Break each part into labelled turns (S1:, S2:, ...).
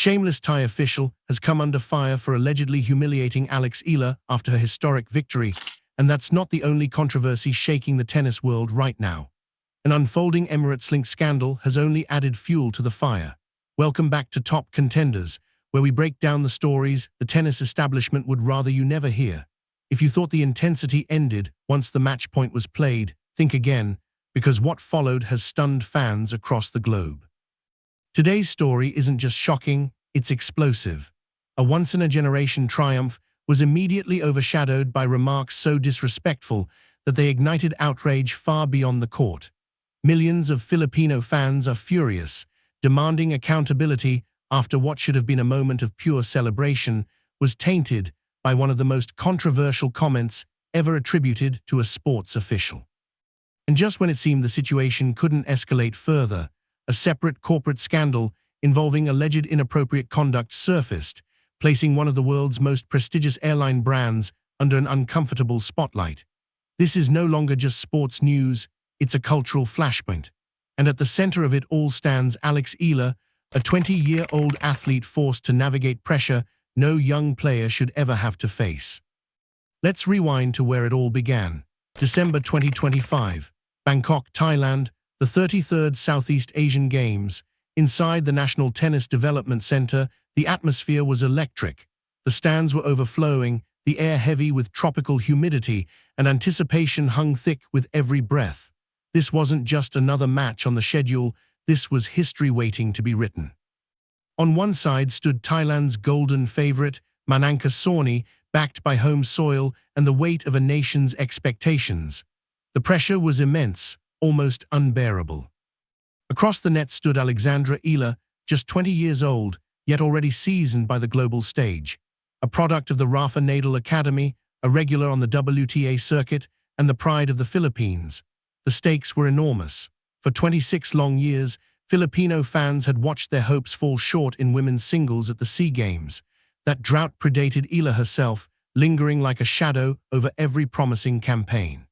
S1: shameless Thai official has come under fire for allegedly humiliating Alex Eala after her historic victory, and that's not the only controversy shaking the tennis world right now. An unfolding Emirates-linked scandal has only added fuel to the fire. Welcome back to Top Contenders, where we break down the stories the tennis establishment would rather you never hear. If you thought the intensity ended once the match point was played, think again, because what followed has stunned fans across the globe. Today's story isn't just shocking, it's explosive. A once-in-a-generation triumph was immediately overshadowed by remarks so disrespectful that they ignited outrage far beyond the court. Millions of Filipino fans are furious, demanding accountability after what should have been a moment of pure celebration was tainted by one of the most controversial comments ever attributed to a sports official. And just when it seemed the situation couldn't escalate further, a separate corporate scandal involving alleged inappropriate conduct surfaced, placing one of the world's most prestigious airline brands under an uncomfortable spotlight. This is no longer just sports news, it's a cultural flashpoint. And at the center of it all stands Alex Eala, a 20-year-old athlete forced to navigate pressure no young player should ever have to face. Let's rewind to where it all began. December 2025, Bangkok, Thailand, the 33rd Southeast Asian Games. Inside the National Tennis Development Center, the atmosphere was electric. The stands were overflowing, the air heavy with tropical humidity, and anticipation hung thick with every breath. This wasn't just another match on the schedule, this was history waiting to be written. On one side stood Thailand's golden favorite, Mananka Sawney, backed by home soil and the weight of a nation's expectations. The pressure was immense, almost unbearable. Across the net stood Alexandra Eala, just 20 years old, yet already seasoned by the global stage. A product of the Rafa Nadal Academy, a regular on the WTA circuit, and the pride of the Philippines. The stakes were enormous. For 26 long years, Filipino fans had watched their hopes fall short in women's singles at the SEA Games. That drought predated Eala herself, lingering like a shadow over every promising campaign.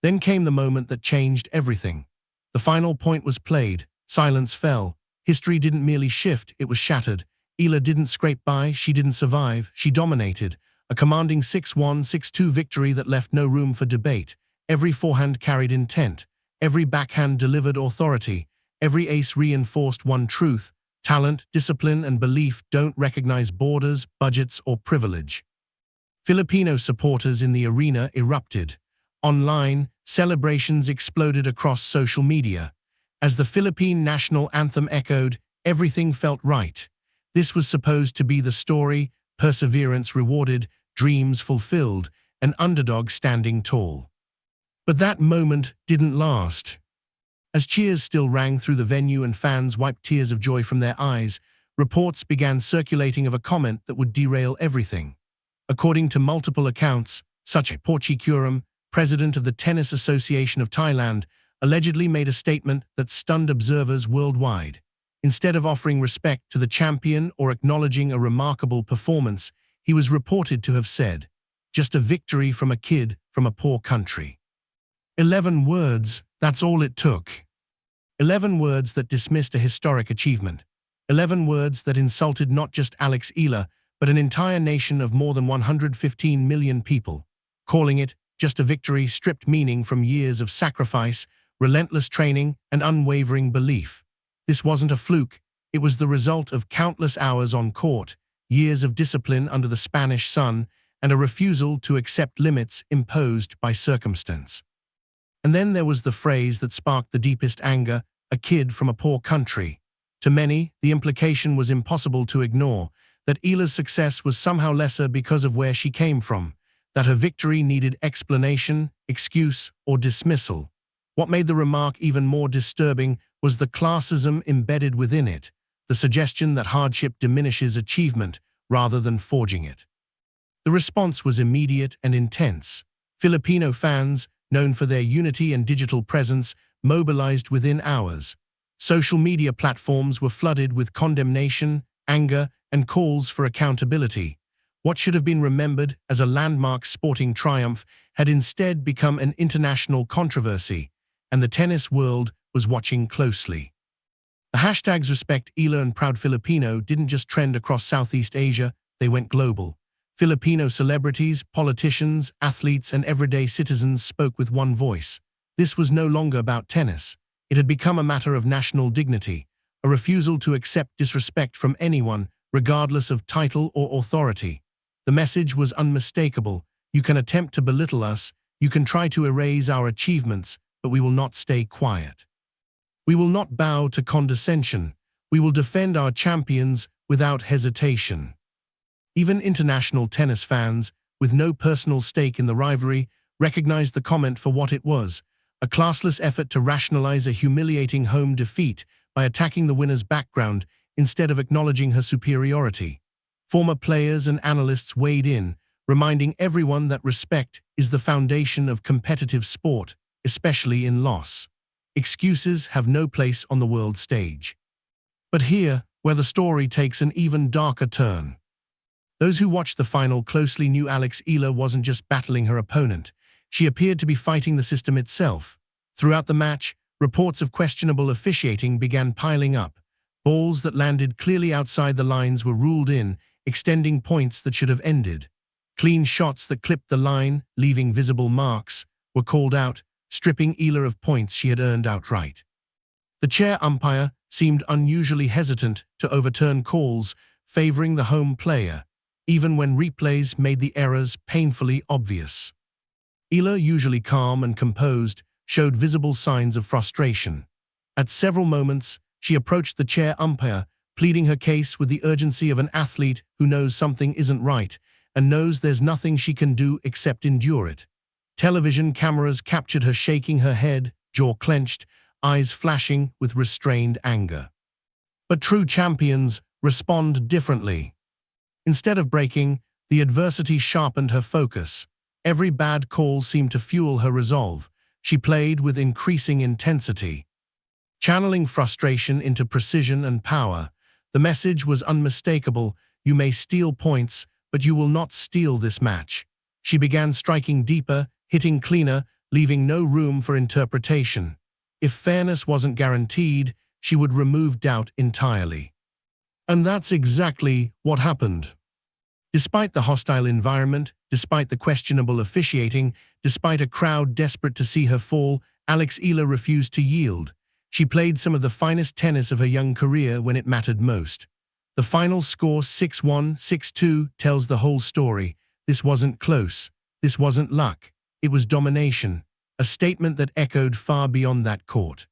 S1: Then came the moment that changed everything. The final point was played, silence fell. History didn't merely shift, it was shattered. Eala didn't scrape by, she didn't survive, she dominated. A commanding 6-1, 6-2 victory that left no room for debate. Every forehand carried intent. Every backhand delivered authority. Every ace reinforced one truth: talent, discipline, and belief don't recognize borders, budgets, or privilege. Filipino supporters in the arena erupted. Online, celebrations exploded across social media. As the Philippine national anthem echoed, everything felt right. This was supposed to be the story: perseverance rewarded, dreams fulfilled, an underdog standing tall. But that moment didn't last. As cheers still rang through the venue and fans wiped tears of joy from their eyes, reports began circulating of a comment that would derail everything. According to multiple accounts, such a Porchi Kuram, president of the Tennis Association of Thailand, allegedly made a statement that stunned observers worldwide. Instead of offering respect to the champion or acknowledging a remarkable performance, he was reported to have said, "Just a victory from a kid from a poor country." 11 words, that's all it took. 11 words that dismissed a historic achievement. 11 words that insulted not just Alex Eala, but an entire nation of more than 115 million people. Calling it just a victory stripped meaning from years of sacrifice, relentless training, and unwavering belief. This wasn't a fluke, it was the result of countless hours on court, years of discipline under the Spanish sun, and a refusal to accept limits imposed by circumstance. And then there was the phrase that sparked the deepest anger: a kid from a poor country. To many, the implication was impossible to ignore, that Eala's success was somehow lesser because of where she came from, that her victory needed explanation, excuse, or dismissal. What made the remark even more disturbing was the classism embedded within it, the suggestion that hardship diminishes achievement rather than forging it. The response was immediate and intense. Filipino fans, known for their unity and digital presence, mobilized within hours. Social media platforms were flooded with condemnation, anger, and calls for accountability. What should have been remembered as a landmark sporting triumph had instead become an international controversy, and the tennis world was watching closely. The hashtags Respect Eala and Proud Filipino didn't just trend across Southeast Asia, they went global. Filipino celebrities, politicians, athletes, and everyday citizens spoke with one voice. This was no longer about tennis. It had become a matter of national dignity, a refusal to accept disrespect from anyone, regardless of title or authority. The message was unmistakable. You can attempt to belittle us, you can try to erase our achievements, but we will not stay quiet. We will not bow to condescension. We will defend our champions without hesitation. Even international tennis fans, with no personal stake in the rivalry, recognized the comment for what it was, a classless effort to rationalize a humiliating home defeat by attacking the winner's background instead of acknowledging her superiority. Former players and analysts weighed in, reminding everyone that respect is the foundation of competitive sport, especially in loss. Excuses have no place on the world stage. But here, where the story takes an even darker turn. Those who watched the final closely knew Alex Eala wasn't just battling her opponent. She appeared to be fighting the system itself. Throughout the match, reports of questionable officiating began piling up. Balls that landed clearly outside the lines were ruled in, extending points that should have ended. Clean shots that clipped the line, leaving visible marks, were called out, stripping Eala of points she had earned outright. The chair umpire seemed unusually hesitant to overturn calls favoring the home player, even when replays made the errors painfully obvious. Eala, usually calm and composed, showed visible signs of frustration. At several moments, she approached the chair umpire, pleading her case with the urgency of an athlete who knows something isn't right and knows there's nothing she can do except endure it. Television cameras captured her shaking her head, jaw clenched, eyes flashing with restrained anger. But true champions respond differently. Instead of breaking, the adversity sharpened her focus. Every bad call seemed to fuel her resolve. She played with increasing intensity. Channeling frustration into precision and power, the message was unmistakable: you may steal points, but you will not steal this match. She began striking deeper, hitting cleaner, leaving no room for interpretation. If fairness wasn't guaranteed, she would remove doubt entirely. And that's exactly what happened. Despite the hostile environment, despite the questionable officiating, despite a crowd desperate to see her fall, Alex Eala refused to yield. She played some of the finest tennis of her young career when it mattered most. The final score 6-1, 6-2 tells the whole story. This wasn't close. This wasn't luck. It was domination, a statement that echoed far beyond that court.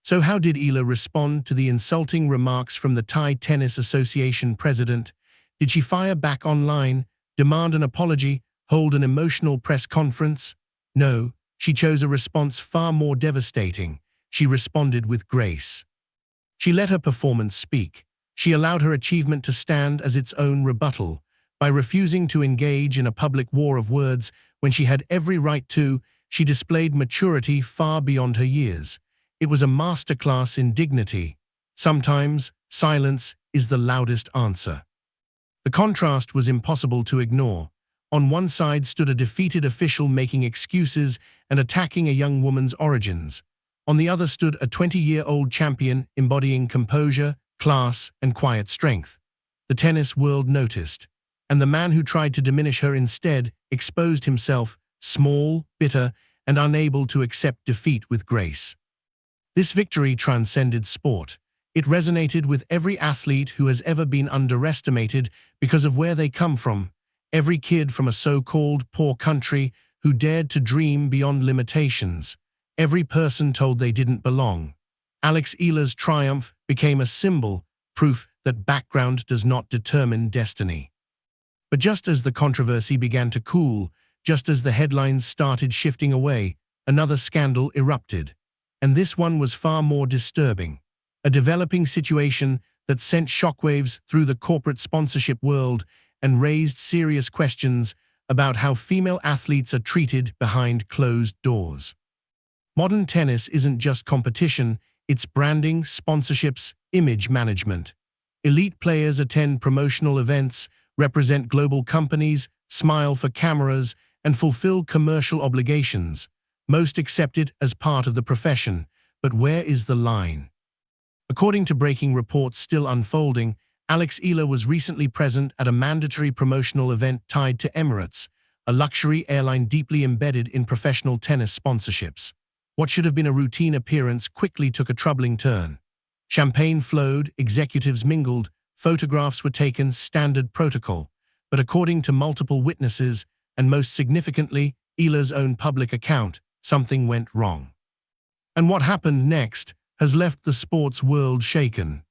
S1: So how did Eala respond to the insulting remarks from the Thai Tennis Association president? Did she fire back online, demand an apology, hold an emotional press conference? No, she chose a response far more devastating. She responded with grace. She let her performance speak. She allowed her achievement to stand as its own rebuttal. By refusing to engage in a public war of words when she had every right to, she displayed maturity far beyond her years. It was a masterclass in dignity. Sometimes, silence is the loudest answer. The contrast was impossible to ignore. On one side stood a defeated official making excuses and attacking a young woman's origins. On the other stood a 20-year-old champion embodying composure, class, and quiet strength. The tennis world noticed, and the man who tried to diminish her instead exposed himself, small, bitter, and unable to accept defeat with grace. This victory transcended sport. It resonated with every athlete who has ever been underestimated because of where they come from, every kid from a so-called poor country who dared to dream beyond limitations, every person told they didn't belong. Alex Eala's triumph became a symbol, proof that background does not determine destiny. But just as the controversy began to cool, just as the headlines started shifting away, another scandal erupted. And this one was far more disturbing. A developing situation that sent shockwaves through the corporate sponsorship world and raised serious questions about how female athletes are treated behind closed doors. Modern tennis isn't just competition, it's branding, sponsorships, image management. Elite players attend promotional events, represent global companies, smile for cameras, and fulfill commercial obligations, most accepted as part of the profession. But where is the line? According to breaking reports still unfolding, Alex Eala was recently present at a mandatory promotional event tied to Emirates, a luxury airline deeply embedded in professional tennis sponsorships. What should have been a routine appearance quickly took a troubling turn. Champagne flowed, executives mingled, photographs were taken, standard protocol. But according to multiple witnesses, and most significantly, Eala's own public account, something went wrong. And what happened next has left the sports world shaken.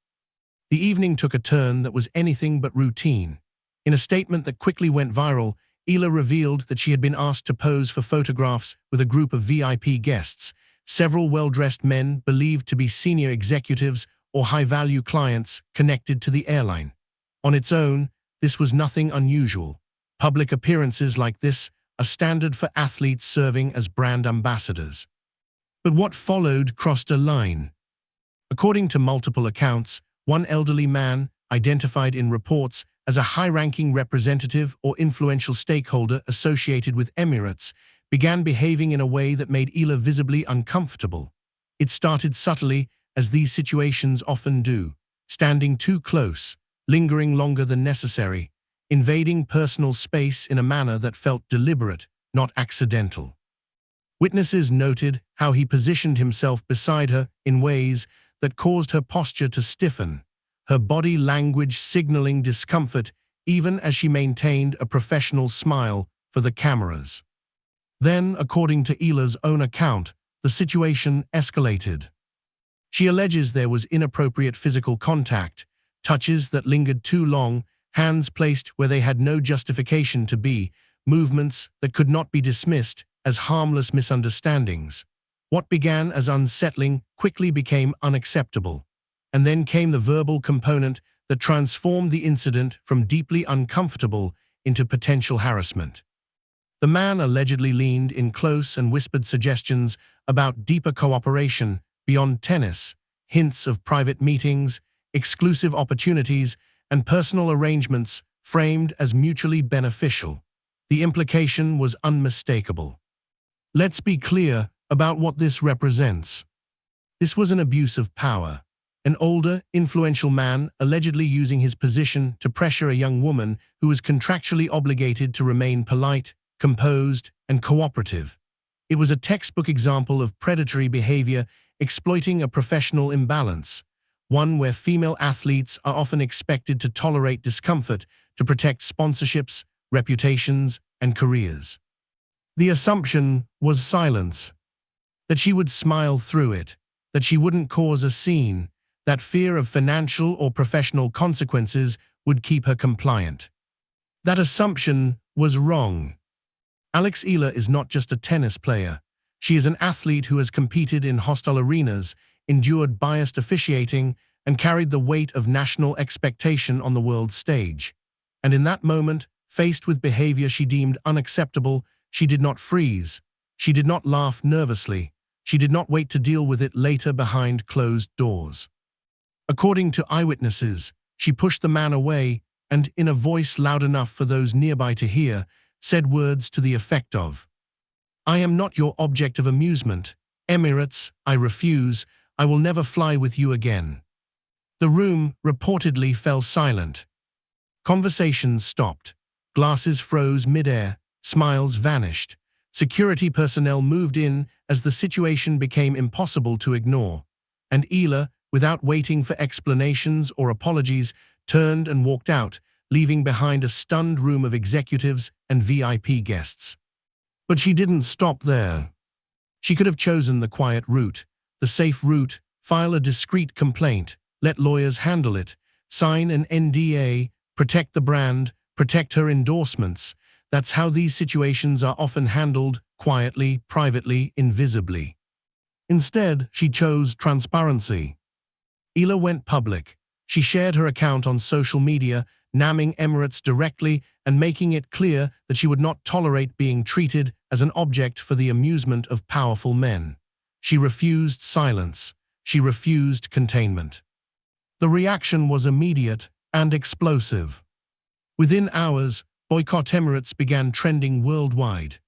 S1: The evening took a turn that was anything but routine. In a statement that quickly went viral, Eala revealed that she had been asked to pose for photographs with a group of VIP guests, several well-dressed men believed to be senior executives or high-value clients connected to the airline. On its own, this was nothing unusual. Public appearances like this are standard for athletes serving as brand ambassadors. But what followed crossed a line. According to multiple accounts, one elderly man, identified in reports as a high-ranking representative or influential stakeholder associated with Emirates, began behaving in a way that made Eala visibly uncomfortable. It started subtly, as these situations often do, standing too close, lingering longer than necessary, invading personal space in a manner that felt deliberate, not accidental. Witnesses noted how he positioned himself beside her in ways that caused her posture to stiffen, her body language signaling discomfort even as she maintained a professional smile for the cameras. Then, according to Eala's own account, the situation escalated. She alleges there was inappropriate physical contact, touches that lingered too long, hands placed where they had no justification to be, movements that could not be dismissed as harmless misunderstandings. What began as unsettling quickly became unacceptable. And then came the verbal component that transformed the incident from deeply uncomfortable into potential harassment. The man allegedly leaned in close and whispered suggestions about deeper cooperation beyond tennis, hints of private meetings, exclusive opportunities, and personal arrangements framed as mutually beneficial. The implication was unmistakable. Let's be clear about what this represents. This was an abuse of power. An older, influential man allegedly using his position to pressure a young woman who was contractually obligated to remain polite, composed, and cooperative. It was a textbook example of predatory behavior exploiting a professional imbalance, one where female athletes are often expected to tolerate discomfort to protect sponsorships, reputations, and careers. The assumption was silence, that she would smile through it, that she wouldn't cause a scene, that fear of financial or professional consequences would keep her compliant. That assumption was wrong. Alex Eala is not just a tennis player. She is an athlete who has competed in hostile arenas, endured biased officiating, and carried the weight of national expectation on the world stage. And in that moment, faced with behavior she deemed unacceptable, she did not freeze. She did not laugh nervously. She did not wait to deal with it later behind closed doors. According to eyewitnesses, she pushed the man away and, in a voice loud enough for those nearby to hear, said words to the effect of, "I am not your object of amusement. Emirates, I refuse. I will never fly with you again." The room reportedly fell silent. Conversations stopped. Glasses froze mid-air. Smiles vanished. Security personnel moved in as the situation became impossible to ignore. And Eala, without waiting for explanations or apologies, turned and walked out, leaving behind a stunned room of executives and VIP guests. But she didn't stop there. She could have chosen the quiet route, the safe route, file a discreet complaint, let lawyers handle it, sign an NDA, protect the brand, protect her endorsements. That's how these situations are often handled, quietly, privately, invisibly. Instead, she chose transparency. Eala went public. She shared her account on social media, naming Emirates directly and making it clear that she would not tolerate being treated as an object for the amusement of powerful men. She refused silence. She refused containment. The reaction was immediate and explosive. Within hours, Boycott Emirates began trending worldwide.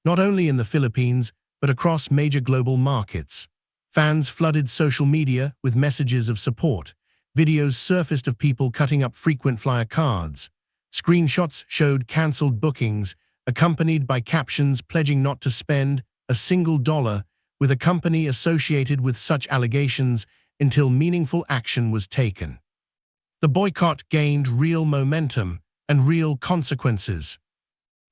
S1: Not only in the Philippines, but across major global markets. Fans flooded social media with messages of support. Videos surfaced of people cutting up frequent flyer cards. Screenshots showed cancelled bookings, accompanied by captions pledging not to spend a single dollar with a company associated with such allegations until meaningful action was taken. The boycott gained real momentum and real consequences.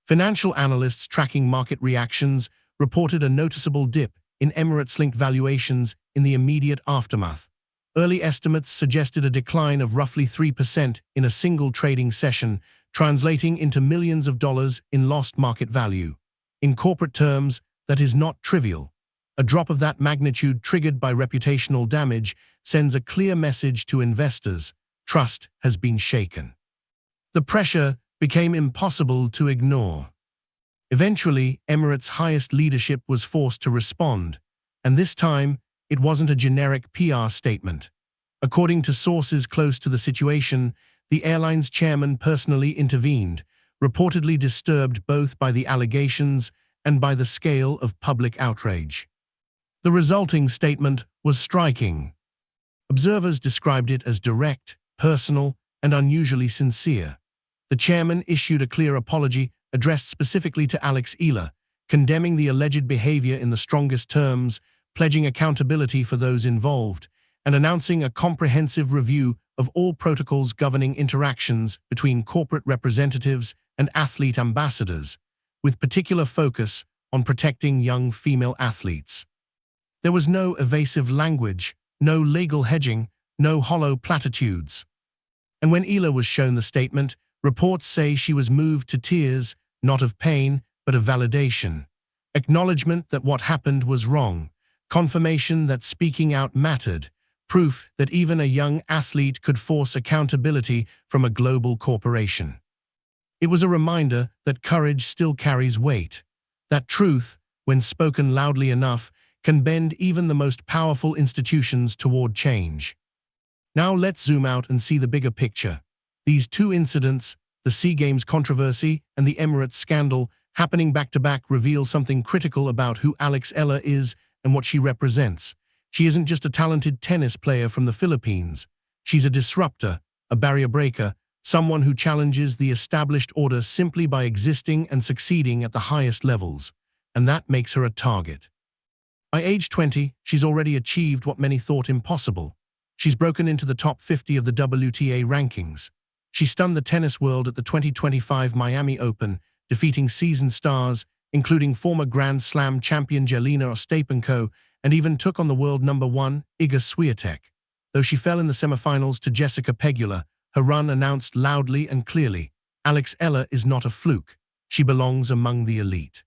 S1: Financial analysts tracking market reactions reported a noticeable dip in Emirates-linked valuations in the immediate aftermath. Early estimates suggested a decline of roughly 3% in a single trading session, translating into millions of dollars in lost market value. In corporate terms, that is not trivial. A drop of that magnitude triggered by reputational damage sends a clear message to investors: trust has been shaken. The pressure became impossible to ignore. Eventually, Emirates' highest leadership was forced to respond, and this time, it wasn't a generic PR statement. According to sources close to the situation, the airline's chairman personally intervened, reportedly disturbed both by the allegations and by the scale of public outrage. The resulting statement was striking. Observers described it as direct, personal, and unusually sincere. The chairman issued a clear apology addressed specifically to Alex Eala, condemning the alleged behavior in the strongest terms, pledging accountability for those involved, and announcing a comprehensive review of all protocols governing interactions between corporate representatives and athlete ambassadors, with particular focus on protecting young female athletes. There was no evasive language, no legal hedging, no hollow platitudes. And when Eala was shown the statement, reports say she was moved to tears, not of pain, but of validation. Acknowledgement that what happened was wrong. Confirmation that speaking out mattered. Proof that even a young athlete could force accountability from a global corporation. It was a reminder that courage still carries weight. That truth, when spoken loudly enough, can bend even the most powerful institutions toward change. Now let's zoom out and see the bigger picture. These two incidents, the SEA Games controversy and the Emirates scandal, happening back-to-back, reveal something critical about who Alex Eala is and what she represents. She isn't just a talented tennis player from the Philippines. She's a disruptor, a barrier breaker, someone who challenges the established order simply by existing and succeeding at the highest levels. And that makes her a target. By age 20, she's already achieved what many thought impossible. She's broken into the top 50 of the WTA rankings. She stunned the tennis world at the 2025 Miami Open, defeating seasoned stars, including former Grand Slam champion Jelena Ostapenko, and even took on the world #1, Iga Swiatek. Though she fell in the semifinals to Jessica Pegula, her run announced loudly and clearly, Alex Eala is not a fluke. She belongs among the elite.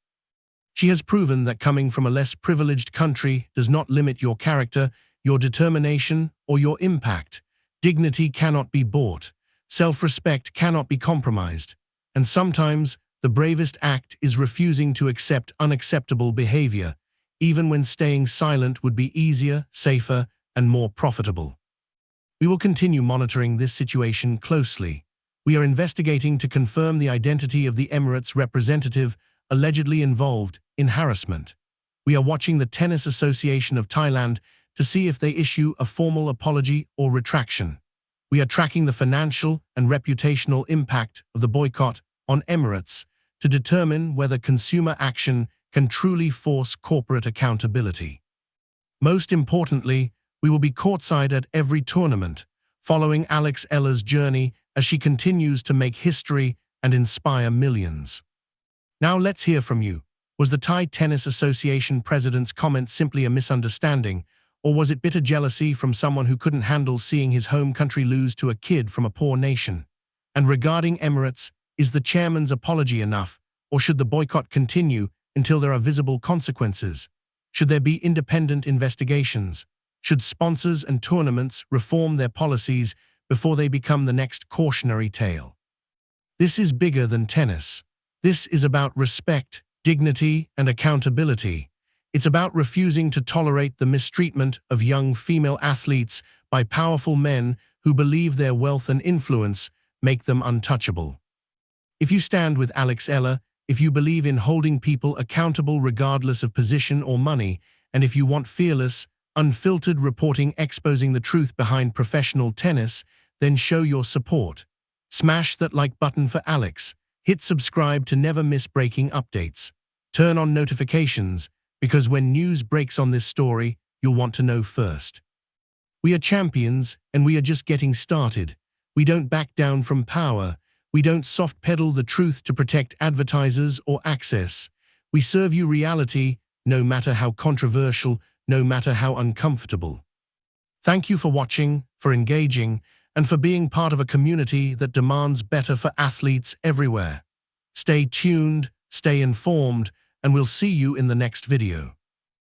S1: She has proven that coming from a less privileged country does not limit your character, your determination, or your impact. Dignity cannot be bought. Self-respect cannot be compromised. And sometimes, the bravest act is refusing to accept unacceptable behavior, even when staying silent would be easier, safer, and more profitable. We will continue monitoring this situation closely. We are investigating to confirm the identity of the Emirates representative allegedly involved in harassment. We are watching the Tennis Association of Thailand to see if they issue a formal apology or retraction. We are tracking the financial and reputational impact of the boycott on Emirates to determine whether consumer action can truly force corporate accountability. Most importantly, we will be courtside at every tournament, following Alex Eala's journey as she continues to make history and inspire millions. Now let's hear from you. Was the Thai Tennis Association president's comment simply a misunderstanding, or was it bitter jealousy from someone who couldn't handle seeing his home country lose to a kid from a poor nation? And regarding Emirates, is the chairman's apology enough, or should the boycott continue until there are visible consequences? Should there be independent investigations? Should sponsors and tournaments reform their policies before they become the next cautionary tale? This is bigger than tennis. This is about respect, dignity, and accountability. It's about refusing to tolerate the mistreatment of young female athletes by powerful men who believe their wealth and influence make them untouchable. If you stand with Alex Eala, if you believe in holding people accountable regardless of position or money, and if you want fearless, unfiltered reporting exposing the truth behind professional tennis, then show your support. Smash that like button for Alex. Hit subscribe to never miss breaking updates. Turn on notifications, because when news breaks on this story, you'll want to know first. We are champions, and we are just getting started. We don't back down from power. We don't soft pedal the truth to protect advertisers or access. We serve you reality, no matter how controversial, no matter how uncomfortable. Thank you for watching, for engaging, and for being part of a community that demands better for athletes everywhere. Stay tuned, stay informed, and we'll see you in the next video.